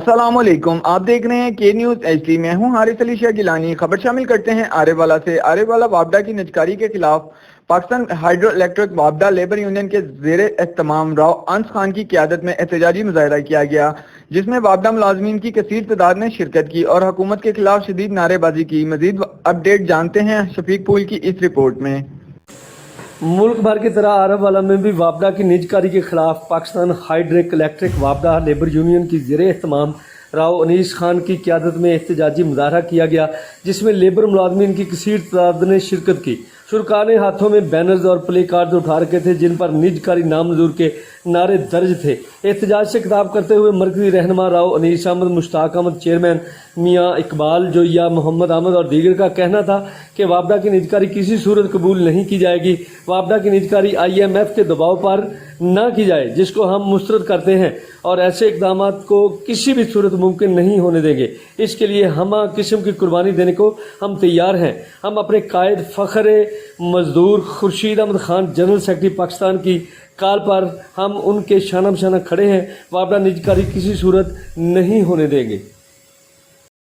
अस्सलाम वालेकुम, आप देख रहे हैं के न्यूज़ HD। मैं हूं हारिस अली शाह गिलानी। खबर शामिल करते हैं आरेवाला से। आरेवाला वापडा की निजकारी के खिलाफ पाकिस्तान हाइड्रो इलेक्ट्रिक वापडा लेबर यूनियन के ज़ेरे एहतमाम राव अंस खान की क़यादत में एहतजाजी मुजाहरा किया गया, जिसमें वापडा मुलाजमीन की कसीर तादाद ने शिरकत की और हुकूमत के खिलाफ शदीद नारेबाजी की। मजीद अपडेट जानते हैं शफीक पूल की इस रिपोर्ट में। मुल्क भर की तरह आरेवाला में भी वापडा की निजकारी के खिलाफ पाकिस्तान हाइड्रिक इलेक्ट्रिक वापडा लेबर यूनियन की ज़ेरे एहतमाम राव अनीस खान की क़यादत में एहतजाजी मुजाहरा किया गया, जिसमें लेबर मुलाजमीन की कसीर तादाद ने शिरकत की। शुरका ने हाथों में बैनर्स और प्ले कार्ड उठा रखे थे जिन पर निजकारी नामंजूर के नारे दर्ज थे। एहतजाज से खिताब करते हुए मरकजी रहनुमा राव अनीस अहमद, मुश्ताक अहमद, चेयरमैन मियाँ इकबाल जोया, मोहम्मद अहमद और दीगर का कहना था कि वापडा की निजकारी किसी सूरत कबूल नहीं की जाएगी। वापडा की निजकारी IMF के दबाव पर न की जाए, जिसको हम मुस्तरद करते हैं और ऐसे इकदाम को किसी भी सूरत मुमकिन नहीं होने देंगे। इसके लिए हम किस्म की कुर्बानी देने को हम तैयार हैं। हम अपने कायद फ़ख्र मजदूर खुर्शीद अहमद खान, जनरल सेक्रेटरी पाकिस्तान की कॉल पर हम उनके शाना बशाना खड़े हैं। वापडा निजकारी किसी सूरत नहीं होने देंगे।